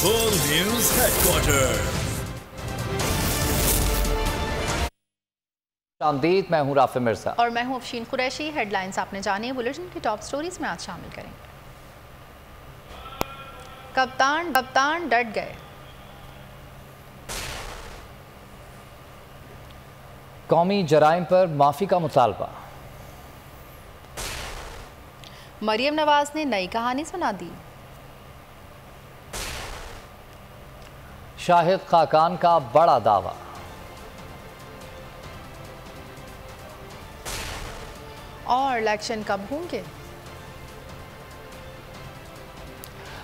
World News Headquarters। शामदीद, मैं हूं Rafe Mirza और मैं हूं अफशीन कुरैशी। हेडलाइंस आपने जानी, बुलेटिन की टॉप स्टोरीज में आज शामिल करेंगे। कप्तान डट गए। कौमी जराइम पर माफी का मुतालबा। मरियम नवाज ने नई कहानी सुना दी। शाहिद खाकान का बड़ा दावा। और इलेक्शन कब होंगे।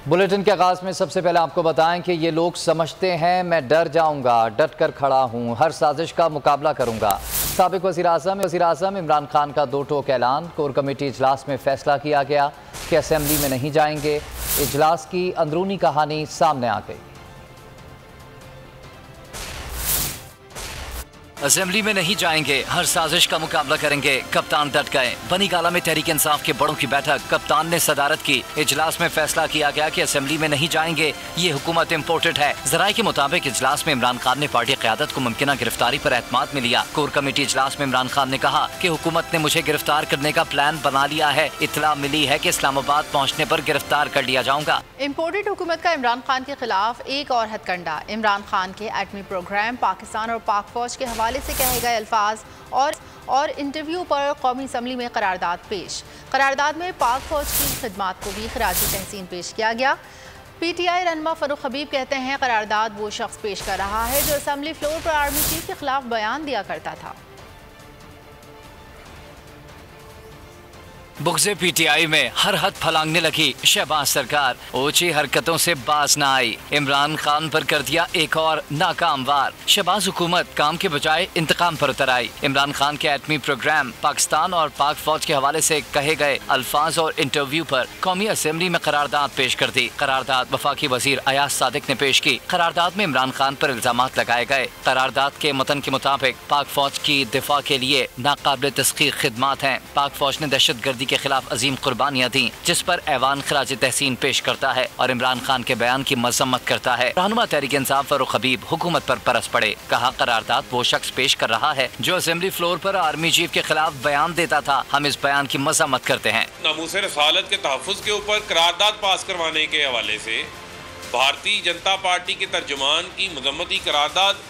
बुलेटिन के आगाज में सबसे पहले आपको बताएं कि ये लोग समझते हैं मैं डर जाऊंगा, डट कर खड़ा हूं, हर साजिश का मुकाबला करूंगा। साबिक वज़ीर आज़म इमरान खान का दो टोक ऐलान। कोर कमेटी इजलास में फैसला किया गया कि असेंबली में नहीं जाएंगे। इजलास की अंदरूनी कहानी सामने आ गई। असेंबली में नहीं जाएंगे, हर साजिश का मुकाबला करेंगे, कप्तान डट गए। बनी गाला में तहरीक इंसाफ के बड़ों की बैठक, कप्तान ने सदारत की। इजलास में फैसला किया गया कि असेंबली में नहीं जाएंगे, ये हुकूमत इम्पोर्टेड है। जराये के मुताबिक इजलास में इमरान खान ने पार्टी क़यादत को मुमकिना गिरफ्तारी पर एतमाद में लिया। कोर कमेटी इजलास में इमरान खान ने कहा कि हुकूमत ने मुझे गिरफ्तार करने का प्लान बना लिया है। इतला मिली है कि इस्लामाबाद पहुँचने पर गिरफ्तार कर लिया जाऊंगा। इम्पोर्टेड हुकूमत का इमरान खान के खिलाफ एक और हथकंडा। इमरान खान के एटमी प्रोग्राम, पाकिस्तान और पाक फौज के हवाले से कहे गए अल्फाज और इंटरव्यू पर कौमी असम्बली में करारदाद पेश। करारदाद में पाक फौज की खिदमात को भी खराजी तहसीन पेश किया गया। PTI रहनुमा फरूख हबीब कहते हैं करारदाद वो शख्स पेश कर रहा है जो असम्बली फ्लोर पर आर्मी चीफ के खिलाफ बयान दिया करता था। बुग़्ज़े PTI में हर हद फलांगने लगी शहबाज सरकार। ऊंची हरकतों से बाज न आई, इमरान खान पर कर दिया एक और नाकाम वार। शहबाज हुकूमत काम के बजाय इंतकाम पर उतर आई। इमरान खान के एटमी प्रोग्राम, पाकिस्तान और पाक फौज के हवाले से कहे गए अल्फाज और इंटरव्यू पर कौमी असेंबली में करारदाद पेश कर दी। करारदाद वफाकी वजीर अयाज सादिक ने पेश की। करारदाद में इमरान खान पर इल्जामात लगाए गए। करारदाद के मतन के मुताबिक पाक फौज की दिफा के लिए नाकाबिल तस्खीर खिदमात हैं। पाक फौज ने दहशत गर्दी के खिलाफ अजीम कुर्बानियां दी, जिस पर ऐवान खराज तहसीन पेश करता है और इमरान खान के बयान की मजम्मत करता है। रहनुमा तहरीक इंसाफ फरूख हबीब हुकूमत पर परस पड़े। कहा करारदाद वो शख्स पेश कर रहा है जो असेंबली फ्लोर पर आर्मी चीफ के खिलाफ बयान देता था। हम इस बयान की मजम्मत करते हैं। नामूस रसालत के तहफ़्फ़ुज़ के ऊपर करारदाद पास करवाने के हवाले से भारतीय जनता पार्टी के तर्जुमान की मजम्मती करारदाद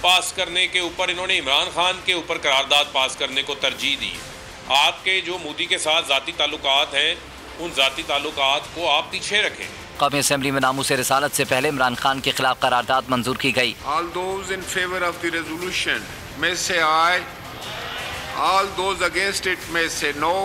पास करने के ऊपर इन्होंने इमरान खान के ऊपर करारदाद पास करने को तरजीह दी। आपके जो मोदी के साथ ज़ाती ताल्लुकात हैं, उन ज़ाती ताल्लुकात को आप पीछे रखें। कौमी असेंबली में नामूस रिसालत से पहले इमरान खान के खिलाफ करारदाद मंजूर की गई। All those in favor of the resolution may say aye. All those against it may say no.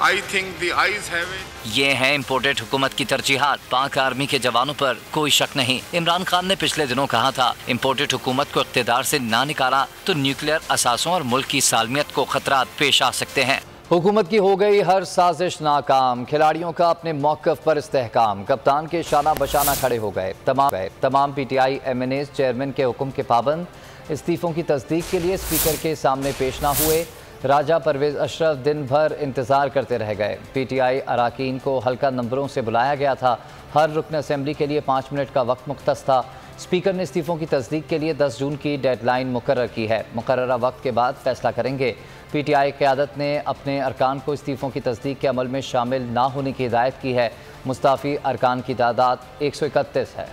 I think the ayes have it. ये हैं इम्पोर्टेड हुकूमत की तरजीहात। पाक आर्मी के जवानों पर कोई शक नहीं। इमरान खान ने पिछले दिनों कहा था इम्पोर्टेड हुकूमत को इक़्तिदार से ना निकाला तो न्यूक्लियर असासों और मुल्क की सालमियत को खतरात पेश आ सकते हैं। हुकूमत की हो गई हर साजिश नाकाम, खिलाड़ियों का अपने मौक़िफ़ पर इस्तेहकाम। कप्तान के शाना बशाना खड़े हो गए। तमाम PTI MNAs चेयरमैन के हुक्म के पाबंद। इस्तीफ़ों की तस्दीक के लिए स्पीकर के सामने पेश ना हुए। राजा परवेज़ अशरफ दिन भर इंतज़ार करते रह गए। PTI अराकीन को हल्का नंबरों से बुलाया गया था। हर रुकन असेंबली के लिए 5 मिनट का वक्त मुख्तस था। स्पीकर ने इस्तीफ़ों की तस्दीक के लिए 10 जून की डेडलाइन मुकर्रर की है। मुकर्ररा वक्त के बाद फैसला करेंगे। PTI क़यादत ने अपने अरकान को इस्तीफ़ों की तस्दीक के अमल में शामिल ना होने की हिदायत की है। मुस्ताफ़ी अरकान की तादाद 131 है।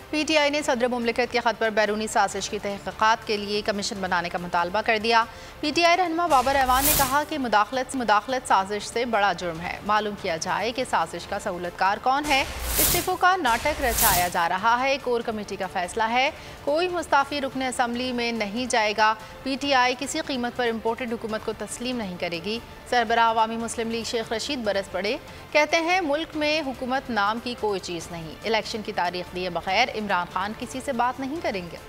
PTI ने सदर मुमलिकत के ख़त पर बैरूनी साजिश की तहक़ीक़ात के लिए कमीशन बनाने का मुतालबा कर दिया। PTI रहनुमा बाबर ऐवान ने कहा कि मुदाखलत साजिश से बड़ा जुर्म है। मालूम किया जाए कि साजिश का सहूलतकार कौन है। इस्तीफ़ों का नाटक रचाया जा रहा है। कोर कमेटी का फैसला है, कोई मुस्ताफ़ी रुकन असम्बली में नहीं जाएगा। PTI किसी कीमत पर इम्पोर्टेड हुकूमत को तस्लीम नहीं करेगी। सरबराह अवामी मुस्लिम लीग शेख रशीद बरस पड़े, कहते हैं मुल्क में हुकूमत नाम की कोई चीज़ नहीं। इलेक्शन की तारीख दिए बगैर इमरान खान किसी से बात नहीं करेंगे।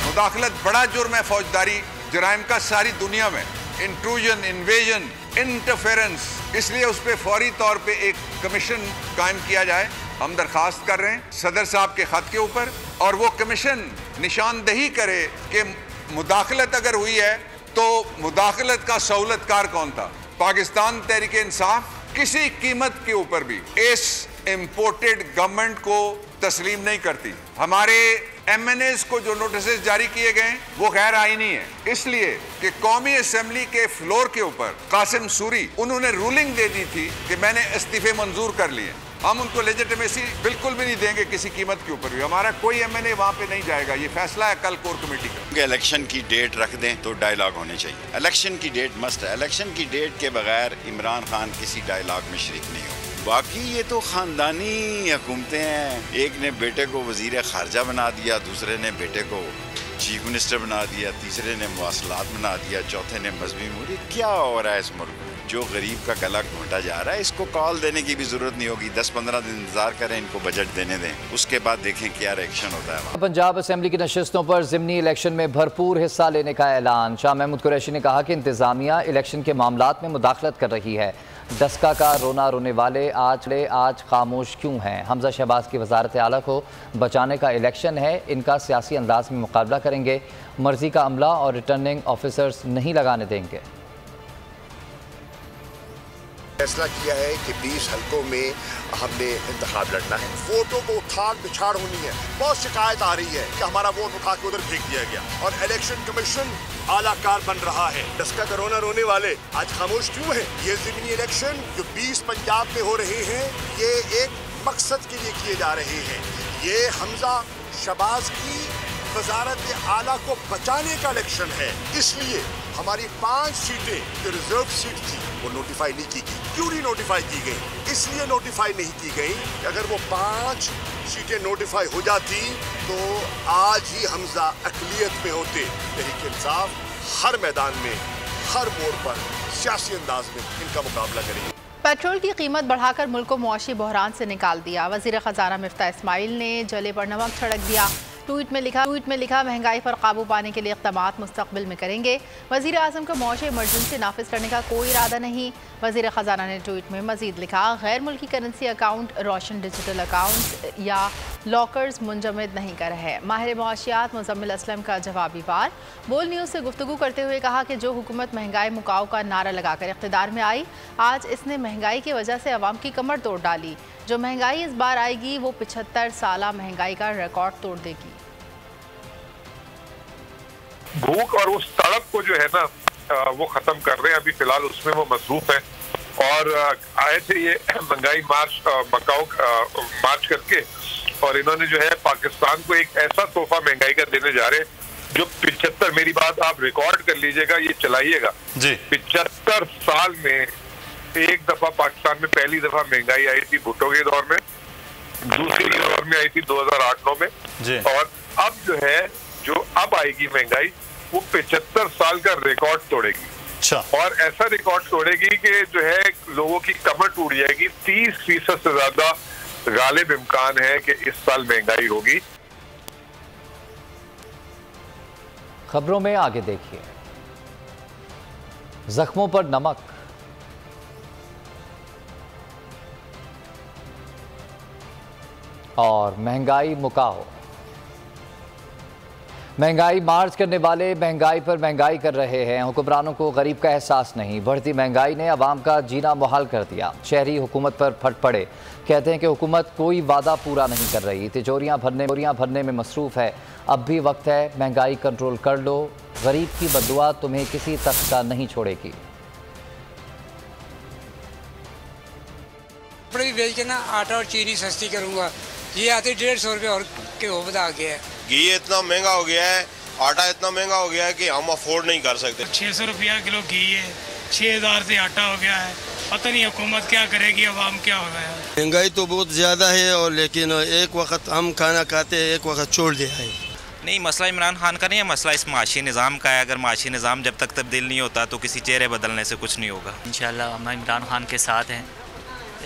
मुदाखलत बड़ा जुर्म है। फौजदारी जराइम का सारी दुनिया में इंट्रूजन, इन्वेजन, इंटरफेरेंस, इसलिए उस पर फौरी तौर पे एक कमीशन कायम किया जाए। हम दरखास्त कर रहे हैं सदर साहब के खत के ऊपर, और वो कमीशन निशानदही करे कि मुदाखलत अगर हुई है तो मुदाखलत का सहूलतकार कौन था? पाकिस्तान तहरीक इंसाफ किसी कीमत के ऊपर भी इस इंपोर्टेड गवर्नमेंट को तस्लीम नहीं करती। हमारे MNAs को जो नोटिस जारी किए गए वो गैर आईनी है, इसलिए कि कौमी असेंबली के फ्लोर के ऊपर कासिम सूरी उन्होंने रूलिंग दे दी थी कि मैंने इस्तीफे मंजूर कर लिए। हम उनको लेजिटिमेसी बिल्कुल भी नहीं देंगे किसी कीमत के ऊपर भी। हमारा कोई MNA वहां पे नहीं जाएगा, ये फैसला है कल कोर कमेटी का। इलेक्शन की डेट रख दें तो डायलॉग होने चाहिए। इलेक्शन की डेट मस्ट है। इलेक्शन की डेट के बगैर इमरान खान किसी डायलॉग में शरीक नहीं हो। बाकी ये तो खानदानी हुकूमतें हैं। एक ने बेटे को वजीर खारजा बना दिया, दूसरे ने बेटे को चीफ मिनिस्टर बना दिया, तीसरे ने मवासलात बना दिया, चौथे ने मजहबी मुरी। क्या हो रहा है इस मुल्क में? जो गरीब का गला घोंटा जा रहा है, इसको कॉल देने की भी जरूरत नहीं होगी। 10-15 दिन इंतजार करें, इनको बजट देने दें, उसके बाद देखें क्या रिएक्शन होता है। पंजाब असेंबली की नशिस्तों पर ज़िमनी इलेक्शन में भरपूर हिस्सा लेने का ऐलान। शाह महमूद कुरैशी ने कहा कि इंतजामिया इलेक्शन के मामलात में मुदाखलत कर रही है। डस्का का रोना रोने वाले आज खामोश क्यों हैं? हमजा शहबाज की वजारत आला को बचाने का इलेक्शन है, इनका सियासी अंदाज में मुकाबला करेंगे। मर्जी का अमला और रिटर्निंग ऑफिसर्स नहीं लगाने देंगे। फैसला किया है कि 20 हल्कों में हमने इंतखाब लड़ना है। वोटों को उठाड़ पिछाड़ होनी है। बहुत शिकायत आ रही है कि हमारा वोट उठा के उधर फेंक दिया गया और इलेक्शन कमीशन आलाकार बन रहा है। डस्का का रोना रोने वाले आज खामोश क्यों है? ये ज़िमनी इलेक्शन जो 20 पंजाब में हो रहे हैं, ये एक मकसद के लिए किए जा रहे हैं। ये हमजा शहबाज की वजारत आला को बचाने का इलेक्शन है। इसलिए हमारी 5 सीटें जो रिजर्व सीट थी वो नोटिफाई नहीं की गई। क्यों नहीं नोटिफाई की गई? इसलिए नोटिफाई नहीं की गई कि अगर वो 5 सीटें नोटिफाई हो जाती तो आज ही हमजा अकलियत में होते। तहरीक इंसाफ हर मैदान में, हर मोड़ पर सियासी अंदाज में इनका मुकाबला करेगी। पेट्रोल की कीमत बढ़ाकर मुल्क को मुआशी बहरान से निकाल दिया। वज़ीर ख़जाना मिफ्ता इस्माइल ने जले पर नमक छिड़क दिया। ट्वीट में लिखा महंगाई पर काबू पाने के लिए इक़दामात मुस्तक़बिल में करेंगे। वज़ीर आज़म को मुआशी इमरजेंसी नाफिज करने का कोई इरादा नहीं। वज़ीर ख़जाना ने ट्वीट में मज़ीद लिखा, गैर मुल्की करेंसी अकाउंट रोशन डिजिटल अकाउंट या लॉकर्स मुंजमद नहीं कर रहे। माहिर मुआशियात मुज़म्मिल असलम का जवाबी वार। बोल न्यूज़ से गुफ्तगू करते हुए कहा कि जो हुकूमत महंगाई मुकाओ का नारा लगाकर इक़्तिदार में आई, आज इसने महंगाई की वजह से अवाम की कमर तोड़ डाली। जो महंगाई इस बार आएगी वो 75 साला महंगाई का रिकॉर्ड तोड़ देगी। भूख और उस तड़प को जो है ना वो खत्म कर रहे हैं। अभी फिलहाल उसमें वो मसरूफ है और आए थे ये महंगाई मकाओ मार्च करके, और इन्होंने जो है पाकिस्तान को एक ऐसा तोहफा महंगाई का देने जा रहे हैं जो 75, मेरी बात आप रिकॉर्ड कर लीजिएगा, ये चलाइएगा जी। 75 साल में एक दफा पाकिस्तान में पहली दफा महंगाई आई थी भुट्टो के दौर में, दूसरी दौर में आई थी 2008-9 में जी। और अब जो है जो अब आएगी महंगाई वो 75 साल का रिकॉर्ड तोड़ेगी। अच्छा। और ऐसा रिकॉर्ड तोड़ेगी कि जो है लोगों की कमर टूट जाएगी। 30% से ज्यादा गालिब इम्कान है कि इस साल महंगाई होगी। खबरों में आगे देखिए, जख्मों पर नमक, और महंगाई मुकाओ। महंगाई मार्च करने वाले महंगाई पर महंगाई कर रहे हैं। हुक्मरानों को गरीब का एहसास नहीं। बढ़ती महंगाई ने अवाम का जीना मुहाल कर दिया। शहरी हुकूमत पर फट पड़े, कहते हैं कि हुकूमत कोई वादा पूरा नहीं कर रही, तिजोरियां भरने में मसरूफ़ है। अब भी वक्त है, महंगाई कंट्रोल कर लो। गरीब की बद्दुआ तुम्हें किसी तक का नहीं छोड़ेगी। कपड़े भी बेच के ना आटा और चीनी सस्ती करूँगा। ये आते 150 रुपये और के हो बता गया है। घी इतना महंगा हो गया है, आटा इतना महंगा हो गया है कि हम अफोर्ड नहीं कर सकते। 600 रुपया किलो घी है, 6000 से आटा हो गया है। पता नहीं हुकूमत क्या करेगी, अवाम क्या होगा। महंगाई तो बहुत ज़्यादा है, और लेकिन एक वक्त हम खाना खाते हैं, एक वक्त छोड़ दिया है। नहीं, मसला इमरान खान का नहीं है, मसला इस माशी निज़ाम का है। अगर माशी निज़ाम जब तक तब्दील नहीं होता तो किसी चेहरे बदलने से कुछ नहीं होगा। इंशाल्लाह हम इमरान खान के साथ हैं।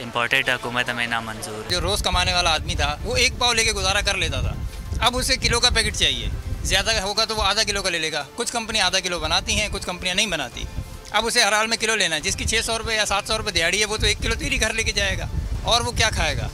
इम्पोर्टेड हुकूमत हमें नामंजूर। जो रोज़ कमाने वाला आदमी था वो 1 पाव लेके गुजारा कर लेता था, अब उसे किलो का पैकेट चाहिए। ज़्यादा होगा तो वो आधा किलो का ले लेगा। कुछ कंपनी आधा किलो बनाती हैं, कुछ कंपनियां नहीं बनाती। अब उसे हर हाल में किलो लेना है। जिसकी 600 रुपये या 700 रुपये दिहाड़ी है वो तो 1 किलो तेरी घर लेके जाएगा, और वो क्या खाएगा।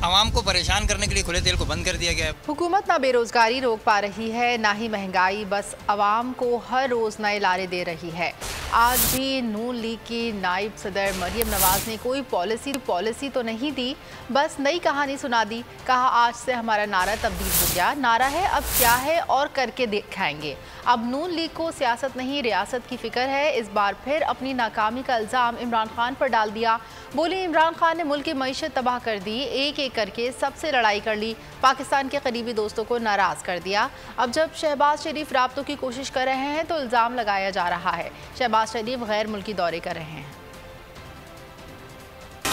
आवाम को परेशान करने के लिए खुले तेल को बंद कर दिया गया है। हुकूमत ना बेरोजगारी रोक पा रही है, ना ही महंगाई, बस आवाम को हर रोज नए लारे दे रही है। आज भी नून लीग की नायब सदर मरियम नवाज ने कोई पॉलिसी तो नहीं दी, बस नई कहानी सुना दी। कहा आज से हमारा नारा तब्दील हो गया, नारा है अब क्या है और करके दिखाएंगे। अब नून लीग को सियासत नहीं रियासत की फिक्र है। इस बार फिर अपनी नाकामी का इल्ज़ाम इमरान खान पर डाल दिया। बोली इमरान खान ने मुल्क की मईशत तबाह कर दी, एक एक करके सबसे लड़ाई कर ली, पाकिस्तान के करीबी दोस्तों को नाराज़ कर दिया। अब जब शहबाज शरीफ राब्तों की कोशिश कर रहे हैं तो इल्ज़ाम लगाया जा रहा है शहबाज शरीफ गैर मुल्की दौरे कर रहे हैं।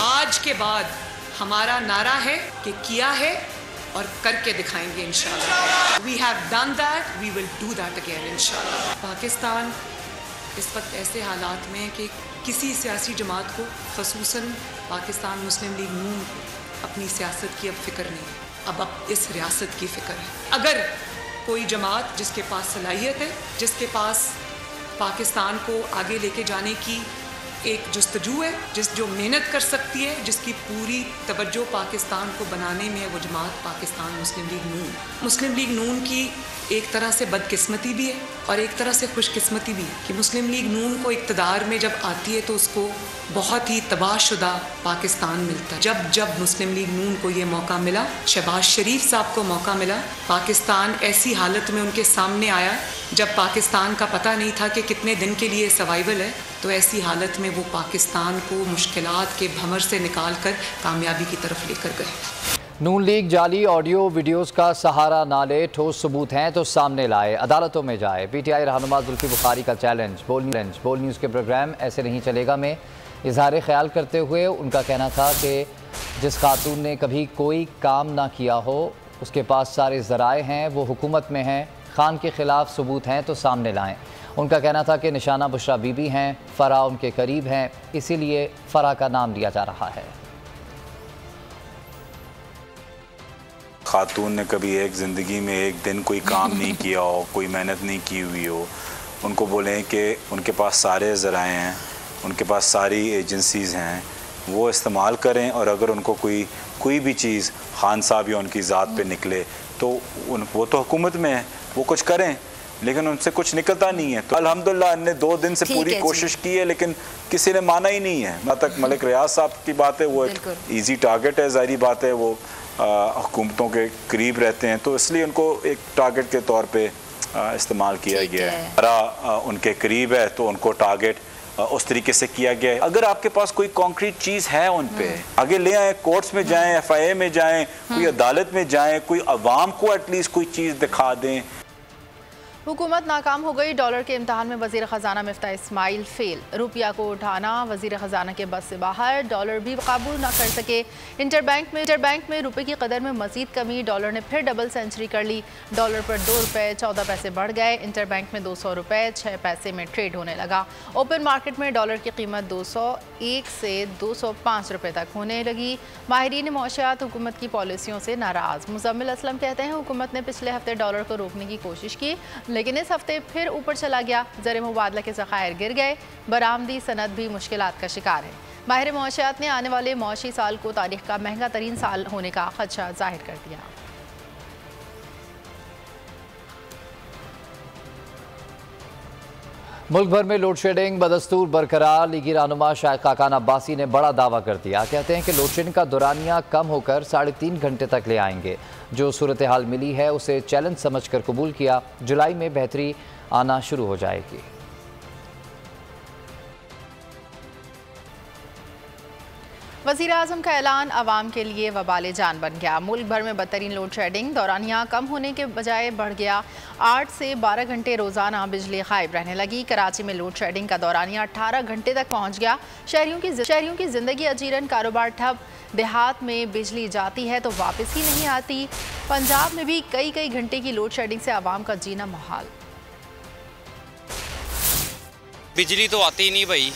आज के बाद हमारा नारा है कि किया है और करके दिखाएंगे इंशाल्लाह। We have done that, we will do that again इंशाल्लाह। पाकिस्तान इस वक्त ऐसे हालात में है कि किसी सियासी जमात को, ख़ुसूसन पाकिस्तान मुस्लिम लीग नून को अपनी सियासत की अब फिक्र नहीं, अब इस रियासत की फिक्र है। अगर कोई जमात जिसके पास सलाहियत है, जिसके पास पाकिस्तान को आगे लेके जाने की एक जुस्तजू है, जो मेहनत कर सकती है, जिसकी पूरी तवज्जो पाकिस्तान को बनाने में है, वो जमात पाकिस्तान मुस्लिम लीग नून। मुस्लिम लीग नून की एक तरह से बदकिस्मती भी है और एक तरह से खुशकिस्मती भी है कि मुस्लिम लीग नून को इक़्तिदार में जब आती है तो उसको बहुत ही तबाहशुदा पाकिस्तान मिलता है। जब मुस्लिम लीग नून को ये मौका मिला, शहबाज शरीफ साहब को मौका मिला, पाकिस्तान ऐसी हालत में उनके सामने आया जब पाकिस्तान का पता नहीं था कि कितने दिन के लिए सर्वाइवल है, तो ऐसी हालत में वो पाकिस्तान को मुश्किलात के भंवर से निकाल कर कामयाबी की तरफ लेकर गए। नून लीग जाली ऑडियो वीडियोस का सहारा ना ले, ठोस सबूत हैं तो सामने लाए, अदालतों में जाए। पीटीआई रहनुमा जुल्फी बुखारी का चैलेंज। बोल न्यूज़ के प्रोग्राम ऐसे नहीं चलेगा में इजहार ख्याल करते हुए उनका कहना था कि जिस खातून ने कभी कोई काम ना किया हो, उसके पास सारे ज़राए हैं, वो हुकूमत में हैं, खान के ख़िलाफ़ सबूत हैं तो सामने लाएं। उनका कहना था कि निशाना बुशरा बीबी हैं, फ़रा उनके करीब हैं, इसीलिए फ़रा का नाम लिया जा रहा है। खातून ने कभी एक ज़िंदगी में एक दिन कोई काम नहीं किया हो, कोई मेहनत नहीं की हुई हो, उनको बोलें कि उनके पास सारे ज़राए हैं, उनके पास सारी एजेंसीज़ हैं, वो इस्तेमाल करें, और अगर उनको कोई भी चीज़ खान साहब या उनकी ज़ात पे निकले तो वो तो हुकूमत में है, वो कुछ करें, लेकिन उनसे कुछ निकलता नहीं है। तो अल्हम्दुलिल्लाह हमने 2 दिन से पूरी कोशिश की है, लेकिन किसी ने माना ही नहीं है। जहाँ तक मलिक रियाज साहब की बात है, वो एक ईजी टारगेट है, ज़ाहिर बात है, वो हुकूमतों के करीब रहते हैं, तो इसलिए उनको एक टारगेट के तौर पे इस्तेमाल किया गया है। फ़रा उनके करीब है तो उनको टारगेट उस तरीके से किया गया है। अगर आपके पास कोई कॉन्क्रीट चीज़ है उन पे आगे ले आए, कोर्ट्स में जाएं, FIA में जाएं, कोई अदालत में जाएं, कोई अवाम को एटलीस्ट कोई चीज़ दिखा दें। हुकूमत नाकाम हो गई, डॉलर के इम्तहान में वज़ीर ख़जाना मिफ्ता इस्माइल फेल। रुपया को उठाना वज़ीर ख़जाना के बस से बाहर, डॉलर भी काबू न कर सके। इंटरबैंक में रुपये की कदर में मज़ीद कमी, डॉलर ने फिर डबल सेंचुरी कर ली। डॉलर पर 2 रुपये 14 पैसे बढ़ गए। इंटरबैंक में 200 रुपये 6 पैसे में ट्रेड होने लगा। ओपन मार्केट में डॉलर की कीमत 201 से 205 रुपये तक होने लगी। माहिरीन मौशियात हुकूमत की पॉलिसियों से नाराज़। मुज़म्मिल असलम कहते हैं हुकूमत ने पिछले हफ्ते डॉलर को रोकने की कोशिश की, लेकिन इस हफ्ते फिर ऊपर चला गया। ज़र मुबादला के ज़खायर गिर गए, बरामदी सनद भी मुश्किलात का शिकार है। माहिर मौशियात ने आने वाले मौशी साल को तारीख का महंगा तरीन साल होने का खदशा जाहिर कर दिया। मुल्क भर में लोड शेडिंग बदस्तूर बरकरार। लीगी रहनुमा शायद खाकान अब्बासी ने बड़ा दावा कर दिया। कहते हैं कि लोड शेडिंग का दौरानिया कम होकर 3.5 घंटे तक ले आएंगे। जो सूरत हाल मिली है उसे चैलेंज समझकर कबूल किया। जुलाई में बेहतरी आना शुरू हो जाएगी। वज़ीर आज़म का ऐलान अवाम के लिए वबाल जान बन गया। मुल्क भर में बदतरीन लोड शेडिंग, दौरानिया कम होने के बजाय बढ़ गया। 8 से 12 घंटे रोज़ाना बिजली गायब रहने लगी। कराची में लोड शेडिंग का दौरानिया 18 घंटे तक पहुँच गया। शहरियों की ज़िंदगी अजीरन, कारोबार ठप। देहात में बिजली जाती है तो वापस ही नहीं आती। पंजाब में भी कई घंटे की लोड शेडिंग से आवाम का जीना मुहाल। बिजली तो आती ही नहीं भाई,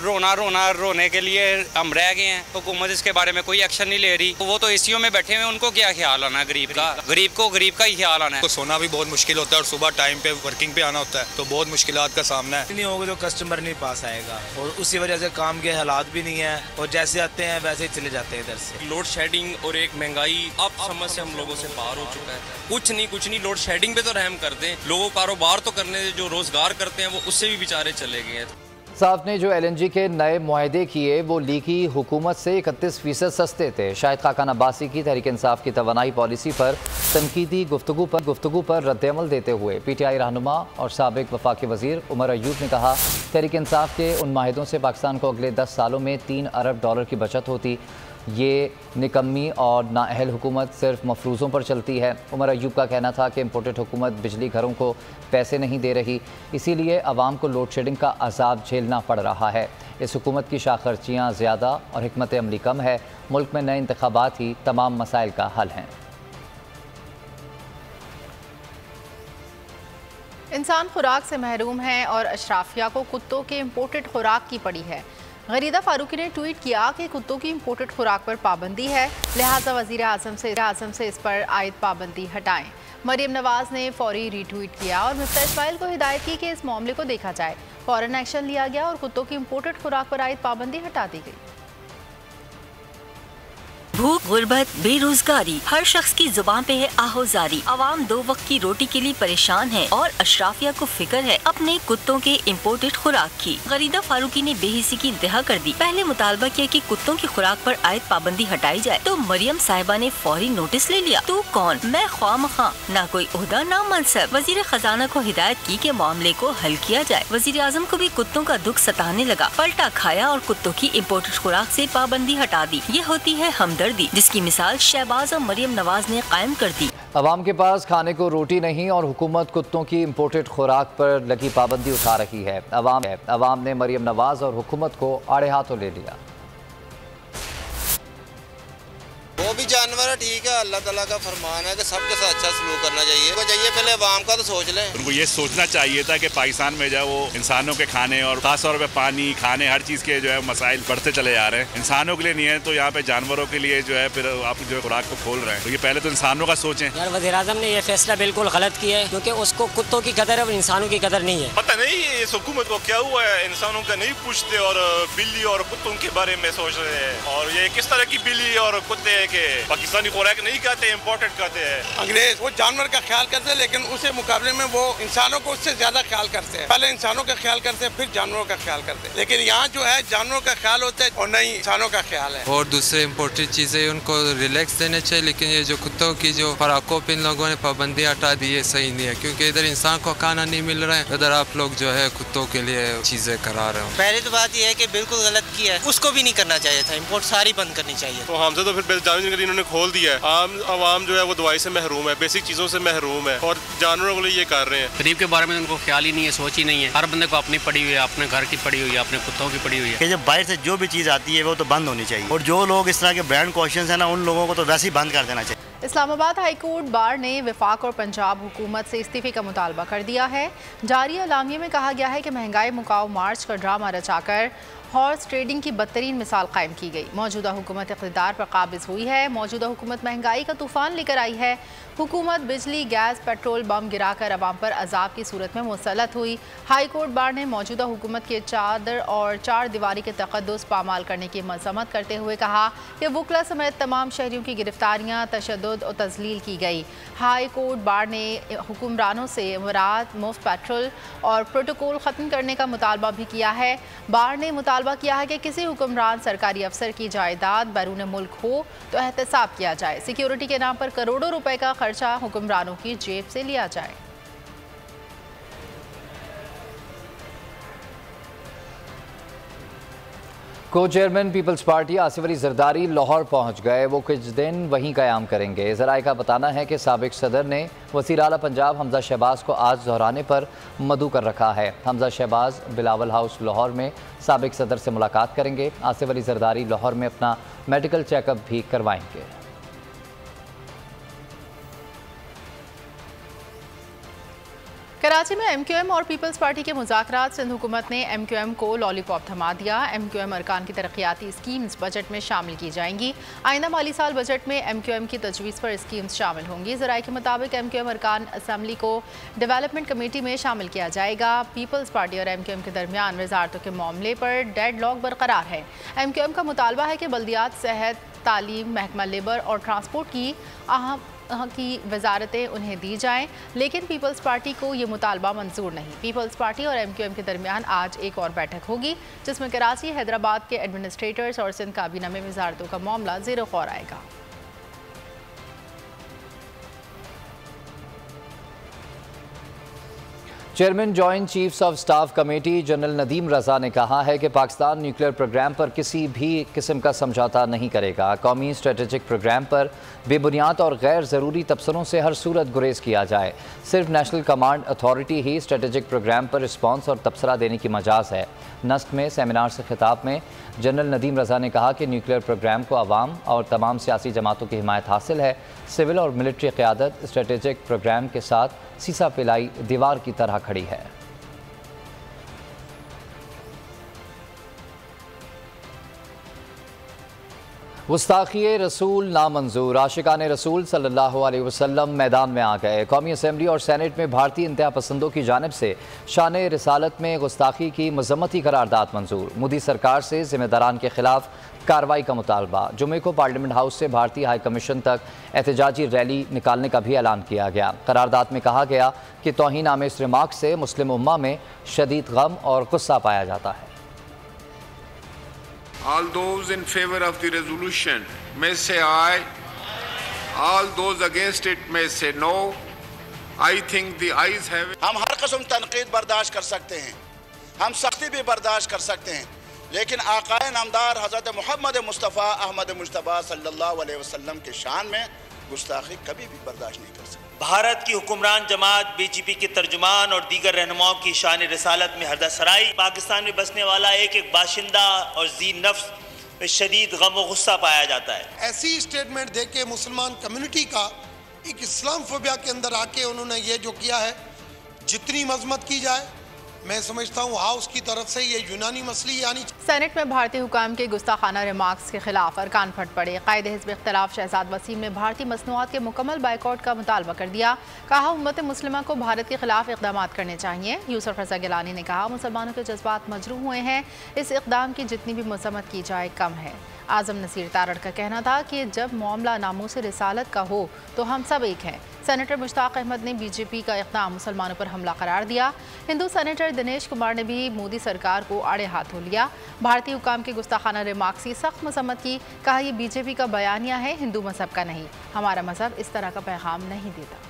रोने के लिए हम रह गए हैं। हुकूमत इसके बारे में कोई एक्शन नहीं ले रही। वो तो एसीओ में बैठे हुए हैं, उनको क्या ख्याल आना है गरीब का ही ख्याल आना है। तो सोना भी बहुत मुश्किल होता है और सुबह टाइम पे वर्किंग पे आना होता है, तो बहुत मुश्किलात का सामना है। नहीं होगा तो कस्टमर नहीं पास आएगा और उसी वजह से काम के हालात भी नहीं है और जैसे आते हैं वैसे ही चले जाते हैं इधर से। लोड शेडिंग और एक महंगाई अब समझ से हम लोगों से बाहर हो चुका है। कुछ नहीं लोड शेडिंग पे तो रहम कर दें, लोगों कारोबार तो करने जो रोजगार करते हैं वो उससे भी बेचारे चले गए हैं। साफ ने जो LNG के नए मुआहदे किए वो लीगी हुकूमत से 31% सस्ते थे। शाहिद खाकान अब्बासी की तहरीक इंसाफ की तवानाई पॉलिसी पर तनकीदी गुफ्तगू पर रद्दअमल देते हुए PTI रहनुमा और साबिक वफाकी वजीर उमर अयूब ने कहा, तहरीक इंसाफ के उन माहिदों से पाकिस्तान को अगले 10 सालों में $3 अरब की बचत होती। ये निकम्मी और नाअहल हुकूमत सिर्फ मफरूज़ों पर चलती है। उमर अयूब का कहना था कि इम्पोर्टेड हुकूमत बिजली घरों को पैसे नहीं दे रही, इसीलिए आवाम को लोड शेडिंग का अजाब झेलना पड़ रहा है। इस हुकूमत की शाखर्चियाँ ज़्यादा और हिकमत अमली कम है। मुल्क में नए इंतखाबात ही तमाम मसाइल का हल हैं। इंसान खुराक से महरूम है और अशराफिया को कुत्तों के इम्पोर्टेड खुराक की पड़ी है। गरीदा फारूकी ने ट्वीट किया कि कुत्तों की इम्पोर्टेड खुराक पर पाबंदी है, लिहाजा वज़ीर आज़म से इस पर आयद पाबंदी हटाएं। मरियम नवाज़ ने फौरी रीट्वीट किया और मिफ्ता इस्माइल को हिदायत की कि इस मामले को देखा जाए। फ़ौरन एक्शन लिया गया और कुत्तों की इम्पोर्टेड खुराक पर आयद पाबंदी हटा दी गई। भूख, गुर्बत, बेरोजगारी, हर शख्स की जुबान पे है आहोजारी। आवाम 2 वक्त की रोटी के लिए परेशान है और अशराफिया को फिक्र है अपने कुत्तों के इम्पोर्टेड खुराक की। गरीदा फारूकी ने बेहिसी की इंतहा कर दी। पहले मुतालबा किया कि कुत्तों की खुराक पर आयद पाबंदी हटाई जाए तो मरियम साहिबा ने फौरी नोटिस ले लिया। तू कौन, मैं ख्वामखा, ना कोई ओहदा ना मनसब। वजीर खजाना को हिदायत की कि मामले को हल किया जाए। वजीर आजम को भी कुत्तों का दुख सताने लगा, पलटा खाया और कुत्तों की इम्पोर्टेड खुराक से पाबंदी हटा दी। ये होती है हमदर्दी, जिसकी मिसाल शहबाज और मरियम नवाज ने कायम कर दी। अवाम के पास खाने को रोटी नहीं और हुकूमत कुत्तों की इम्पोर्टेड खुराक पर लगी पाबंदी उठा रही है। अवाम ने मरियम नवाज और हुकूमत को आड़े हाथों ले लिया। वो भी जानवर है, ठीक है, अल्लाह ताला का फरमान है कि सबके साथ अच्छा सलूक करना चाहिए। तो चाहिए पहले अवाम का तो सोच लें। उनको ये सोचना चाहिए था कि पाकिस्तान में जो है वो इंसानों के खाने और खास तौर पे पानी, खाने, हर चीज़ के जो है मसाइल बढ़ते चले जा रहे हैं। इंसानों के लिए नहीं है तो यहाँ पे जानवरों के लिए जो है फिर आप जो है खुराक को खोल रहे हैं। तो ये पहले तो इंसानों का सोचें। यार वज़ीर आज़म ने ये फैसला बिल्कुल गलत किया है क्योंकि उसको कुत्तों की कदर है और इंसानों की कदर नहीं है। पता नहीं इस हुकूमत को क्या हुआ है, इंसानों का नहीं पूछते और बिल्ली और कुत्तों के बारे में सोच रहे हैं। और ये किस तरह की बिल्ली और कुत्ते है कि पाकिस्तानी खुराक नहीं खाते, इम्पोर्टेड खाते हैं। अंग्रेज वो जानवर का ख्याल करते हैं लेकिन उसके मुकाबले में वो इंसानों को उससे ज्यादा ख्याल करते हैं। पहले इंसानों का ख्याल करते हैं फिर जानवरों का ख्याल करते हैं, लेकिन यहाँ जो है जानवरों का ख्याल होता है और नहीं इंसानों का ख्याल है। और दूसरे इम्पोर्टेड चीजें उनको रिलैक्स देने चाहिए, लेकिन ये जो कुत्तों की जो खुराकों पे इन लोगों ने पाबंदी हटा दी है सही नहीं है, क्योंकि इधर इंसान को खाना नहीं मिल रहा है, इधर आप लोग जो है कुत्तों के लिए चीजें करा रहे हो। पहले तो बात यह है कि बिल्कुल गलत किया है, उसको भी नहीं करना चाहिए था, इम्पोर्ट सारी बंद करनी चाहिए। तो हमसे तो फिर जानवर इन्होंने खोल दिया है। आवाम जो है वो दवाई से महरूम है, बेसिक चीजों से महरूम है और जानवरों के लिए ये कर रहे हैं। गरीब के बारे में उनको ख्याल ही नहीं है, सोच ही नहीं है। हर बंदे को अपनी पड़ी हुई है, अपने घर की पड़ी हुई है, अपने कुत्तों की पड़ी हुई है। कि जब बाहर से जो भी चीज़ आती है वो तो बंद होनी चाहिए और जो लोग इस तरह के ब्रांड क्वेश्चन है ना उन लोगों को तो वैसे ही बंद कर देना चाहिए। इस्लामाबाद हाई कोर्ट बार ने वफाक और पंजाब हुकूमत से इस्तीफे का मुतालबा कर दिया है। जारी एलामिया में कहा गया है कि महंगाई मुकाओ मार्च का ड्रामा रचाकर हॉर्स ट्रेडिंग की बदतरीन मिसाल कायम की गई। मौजूदा हुकूमत इक़्तिदार पर काबिज हुई है। मौजूदा हुकूमत महंगाई का तूफ़ान लेकर आई है। हुकूमत बिजली, गैस, पेट्रोल बम गिराकर अवाम पर अजाब की सूरत में मुसल्लत हुई। हाई कोर्ट बार ने मौजूदा हुकूमत के चादर और चार दीवारी के तक़द्दुस पामाल करने की मज़म्मत करते हुए कहा कि वकला समेत तमाम शहरियों की गिरफ्तारियाँ, तशद्दुद और तज़लील की गई। हाई कोर्ट बार ने हुक्मरानों से मुराद मुफ्त पेट्रोल और प्रोटोकॉल ख़त्म करने का मुतालबा भी किया है। बार ने मुतालबा किया है कि किसी हुक्मरान, सरकारी अफसर की जायदाद बैरून मुल्क हो तो एहतसाब किया जाए। सिक्योरिटी के नाम पर करोड़ों रुपए का खर्चा हुक्मरानों की जेब से लिया जाए। को चेयरमैन पीपल्स पार्टी आसिफ अली जरदारी लाहौर पहुंच गए। वो कुछ दिन वहीं क़याम करेंगे। ज़राए का बताना है कि साबिक सदर ने वज़ीर आला पंजाब हमजा शहबाज को आज दोहराने पर मदऊ कर रखा है। हमजा शहबाज बिलावल हाउस लाहौर में साबिक सदर से मुलाकात करेंगे। आसिफ अली जरदारी लाहौर में अपना मेडिकल चेकअप भी करवाएंगे। कराची में MQM और पीपल्स पार्टी के मुज़ाकरात सिंध हुकूमत ने MQM को लॉलीपॉप थमा दिया। MQM अरकान की तरक्याती स्कीम्स बजट में शामिल की जाएंगी। आइंदा माली साल बजट में MQM की तजवीज़ पर स्कीम्स शामिल होंगी। ज़राए के मुताबिक MQM अरकान असम्बली को डेवलपमेंट कमेटी में शामिल किया जाएगा। पीपल्स पार्टी और MQM के दरमियान वजारतों के मामले पर डेडलॉक बरकरार है। MQM का मुतालबा है कि बल्दियात, सेहत, तालीम, महकमा लेबर और ट्रांसपोर्ट की वजारतें उन्हें दी जाएं, लेकिन पीपल्स पार्टी को ये मुतालबा मंजूर नहीं। पीपल्स पार्टी और MQM के दरमियान आज एक और बैठक होगी जिसमें कराची, हैदराबाद के एडमिनिस्ट्रेटर्स और सिंध काबीना में वजारतों का मामला ज़ेर गौर आएगा। Chairman joint chiefs of staff committee general Nadeem Raza ने कहा है कि पाकिस्तान न्यूक्लियर प्रोग्राम पर किसी भी किस्म का समझौता नहीं करेगा। कौमी स्ट्रेटेजिक प्रोग्राम पर बेबुनियाद और गैर ज़रूरी तबसरों से हर सूरत गुरेज किया जाए। सिर्फ नेशनल कमांड अथॉरिटी ही स्ट्रेटेजिक प्रोग्राम पर रिस्पॉन्स और तबसरा देने की मजाज है। नस्क में सेमिनार से खिताब में जनरल नदीम रजा ने कहा कि न्यूक्लियर प्रोग्राम को अवाम और तमाम सियासी जमातों की हिमायत हासिल है। सिविल और मिलिट्री क़यादत स्ट्रेटेजिक प्रोग्राम के साथ सीसा पिलाई दीवार की तरह खड़ी है। गुस्ताखी रसूल नामंजूर, आशिकान रसूल सल्लल्लाहु अलैहि वसल्लम मैदान में आ गए। कौमी असम्बली और सेनेट में भारतीय इंतहा पसंदों की जानिब से शान रिसालत में गुस्ताखी की मजम्मती करारदाद मंजूर। मोदी सरकार से जिम्मेदारान के खिलाफ कार्रवाई का मुतालबा। जुमे को पार्लियामेंट हाउस से भारतीय हाई कमीशन तक एहतजाजी रैली निकालने का भी ऐलान किया गया। करारदाद में कहा गया कि तौहीन आमेज़ रिमार्क से मुस्लिम उम्मा में शदीद गम और गुस्सा पाया जाता है। All those in favor of the resolution may say aye. All those against it may say no. I think the ayes have it. हम हर किस्म तनकीद बर्दाश्त कर सकते हैं, हम सख्ती भी बर्दाश्त कर सकते हैं, लेकिन आकाए नामदार हज़रत मोहम्मद मुस्तफ़ा अहमद मुश्तबा सल्लल्लाहु अलैहि वसल्लम के शान में गुस्ताखी कभी भी बर्दाश्त नहीं कर सकते। भारत की हुक्मरान जमात BJP के तर्जुमान और दीगर रहनुमाओं की शान रिसालत में हरदसराई, पाकिस्तान में बसने वाला एक एक बाशिंदा और जी नफ्स में शदीद गम और गुस्सा पाया जाता है। ऐसी स्टेटमेंट दे के मुसलमान कम्युनिटी का एक इस्लाम फोबिया के अंदर आके उन्होंने ये जो किया है, जितनी मजम्मत की जाए मैं समझता हूँ हाउस की तरफ से ये यूनानी मसली यानी। सेनेट में भारतीय हुकाम के गुस्ताखाना रिमार्क्स के खिलाफ अरकान फट पड़े। कायद हिज़्ब इख्तिलाफ शहजाद वसीम ने भारतीय मसनूआत के मुकम्मल बाइकआउट का मुतालबा कर दिया। कहा उम्मत मुस्लिमा को भारत के खिलाफ इक़दाम करने चाहिए। यूसुफ रज़ा गिलानी ने कहा मुसलमानों के जज्बात मजरूह हुए हैं, इस इक़दाम की जितनी भी मज़म्मत की जाए कम है। आज़म नसीर तारड़ का कहना था कि जब मामला नामूस रिसालत का हो तो हम सब एक हैं। सेनेटर मुश्ताक अहमद ने BJP का इक़दाम मुसलमानों पर हमला करार दिया। हिंदू सेनेटर दिनेश कुमार ने भी मोदी सरकार को आड़े हाथों लिया। भारतीय हुकाम के गुस्ताखाना रिमार्क्स की सख्त मजम्मत की। कहा यह BJP का बयानिया है, हिंदू मजहब का नहीं। हमारा मजहब इस तरह का पैगाम नहीं देता।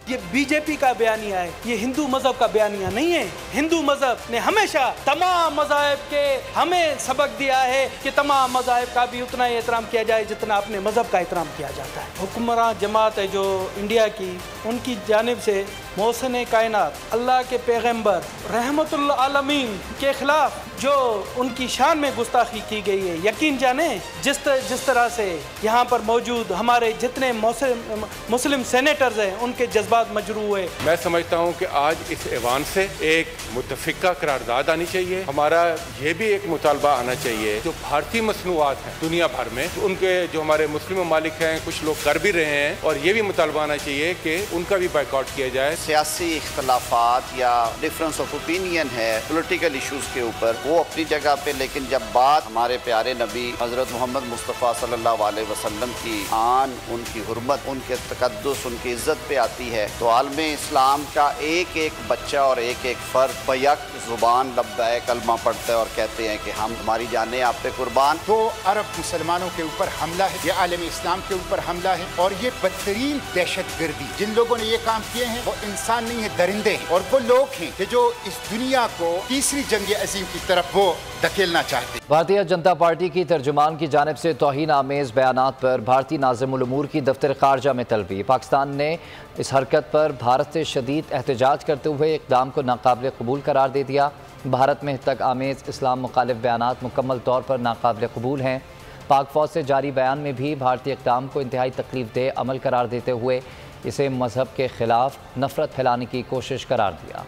ये BJP का बयानिया है, ये हिंदू मजहब का बयानिया नहीं है। हिंदू मजहब ने हमेशा तमाम मज़ाहिब के हमें सबक दिया है कि तमाम मज़ाहिब का भी उतना ही एहतराम किया जाए जितना अपने मजहब का एहतराम किया जाता है। हुक्मरान जमात है जो इंडिया की, उनकी जानिब से मोहसिन कायनात अल्लाह के पैगम्बर रहमतुल आलमीन के खिलाफ जो उनकी शान में गुस्ताखी की गई है, यकीन जाने जिस तरह से यहाँ पर मौजूद हमारे जितने मुस्लिम सेनेटर्स हैं उनके जज्बात मजरूह है। मैं समझता हूँ कि आज इस ऐवान से एक मुत्तफ़िका करारदाद आनी चाहिए। हमारा ये भी एक मुतालबा आना चाहिए जो भारतीय मसनूआत हैं दुनिया भर में, उनके जो हमारे मुस्लिम ममालिक हैं कुछ लोग कर भी रहे हैं, और ये भी मुतालबा आना चाहिए कि उनका भी बाइकआउट किया जाए। सियासी इख्तलाफात या डिफरेंस ऑफ ओपिनियन है पोलिटिकल इशूज़ के ऊपर, वो अपनी जगह पे, लेकिन जब बात हमारे प्यारे नबी हज़रत मोहम्मद मुस्तफ़ा सल्लल्लाहु अलैहि वसल्लम की आन, उनकी हुर्मत, उनके तक़द्दुस, उनकी इज़्ज़त पे आती है तो आलमे इस्लाम का एक एक बच्चा और एक एक फ़र्द बैक ज़ुबान लब्बैक कलमा पढ़ते हैं और कहते हैं कि हम हमारी जाने आप पे कुर्बान। तो अरब मुसलमानों के ऊपर हमला है, ये आलमी इस्लाम के ऊपर हमला है, और ये बदतरीन दहशत गर्दी जिन लोगों ने ये काम किए हैं वो इंसान नहीं है, दरिंदे हैं, और वो लोग हैं कि जो इस दुनिया को तीसरी जंग अज़ीम की तरफ वो धकेलना चाहते हैं। भारतीय जनता पार्टी की तर्जुमान की जानिब से तौहीन आमेज़ बयानात पर भारतीय नाज़िमुल उमूर की दफ्तर खारजा में तलबी। पाकिस्तान ने इस हरकत पर भारत से शदीद एहतजाज करते हुए इक़दाम को नाकाबिल कबूल करार दे दिया। भारत में तक आमेज़ इस्लाम मुखालिफ बयानात मुकम्मल तौर पर नाकाबिल कबूल हैं। पाक फ़ौज से जारी बयान में भी भारतीय इक़दाम को इंतहाई तकलीफ दे अमल करार देते हुए इसे मजहब के खिलाफ नफरत फैलाने की कोशिश करार दिया।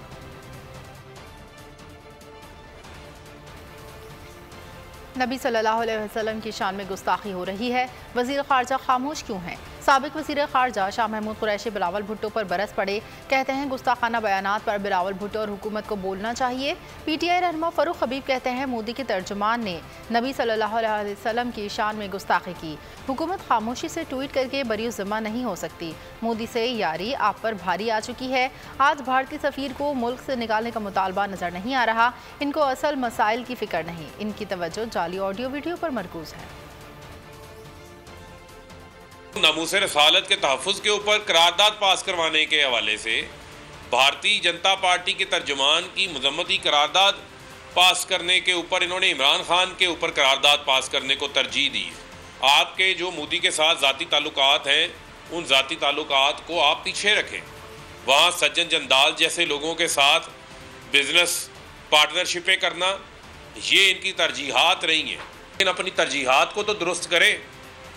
नबी सल्लल्लाहु अलैहि वसल्लम की शान में गुस्ताखी हो रही है, वज़ीर ख़ारजा खामोश क्यों हैं? साबिक वज़ीर ख़ारजा शाह महमूद कुरैशी बिलावल भुट्टो पर बरस पड़े, कहते हैं गुस्ताखाना बयानात पर बिलावल भुट्टो और हुकूमत को बोलना चाहिए। PTI रहनुमा फ़ारूक हबीब कहते हैं मोदी के तर्जुमान ने नबी सल्लल्लाहु अलैहि वसल्लम की शान में गुस्ताखी की, हुकूमत खामोशी से ट्वीट करके बरी ज़िम्मा नहीं हो सकती। मोदी से यारी आप पर भारी आ चुकी है। आज भारतीय सफ़ीर को मुल्क से निकालने का मुतालबा नज़र नहीं आ रहा, इनको असल मसाइल की फ़िक्र नहीं, इनकी तवज्जो जाली ऑडियो वीडियो पर मरकूज है। नामूसे रसालत के तहफ़्फ़ुज़ के ऊपर करारदाद पास करवाने के हवाले से भारतीय जनता पार्टी के तर्जुमान की मजम्मती करारदाद पास करने के ऊपर इन्होंने इमरान खान के ऊपर करारदाद पास करने को तरजीह दी। आपके जो मोदी के साथ ज़ाती ताल्लुकात हैं, उन ज़ाती ताल्लुकात को आप पीछे रखें। वहाँ सज्जन जंदाल जैसे लोगों के साथ बिजनेस पार्टनरशिपें करना, ये इनकी तरजीहात रही हैं। लेकिन अपनी तरजीहात को तो दुरुस्त करें।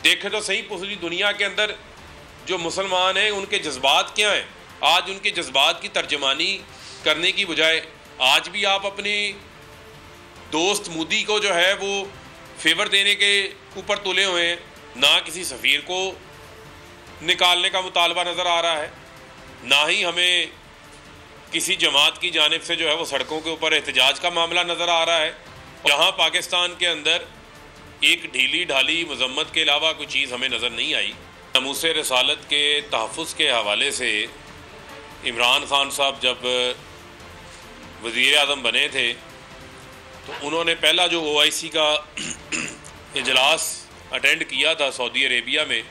देखें तो सही पूरी दुनिया के अंदर जो मुसलमान हैं उनके जज्बात क्या हैं। आज उनके जज्बात की तर्जमानी करने की बजाय आज भी आप अपने दोस्त मोदी को जो है वो फेवर देने के ऊपर तुले हुए हैं, ना किसी सफ़ीर को निकालने का मुतालबा नज़र आ रहा है, ना ही हमें किसी जमात की जानिब से जो है वो सड़कों के ऊपर एहतजाज का मामला नज़र आ रहा है। यहाँ पाकिस्तान के अंदर एक ढीली ढाली मजम्मत के अलावा कोई चीज़ हमें नज़र नहीं आई। नामूसे रसालत के तहफ़्फ़ुज़ के हवाले से इमरान खान साहब जब वज़ीर आज़म बने थे तो उन्होंने पहला जो OIC का इजलास अटेंड किया था सऊदी अरेबिया में,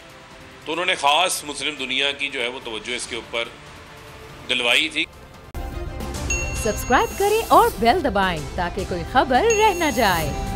तो उन्होंने ख़ास मुस्लिम दुनिया की जो है वो तवज्जो इसके ऊपर दिलवाई थी। सब्सक्राइब करें और बेल दबाएं ताकि कोई खबर रह न जाए।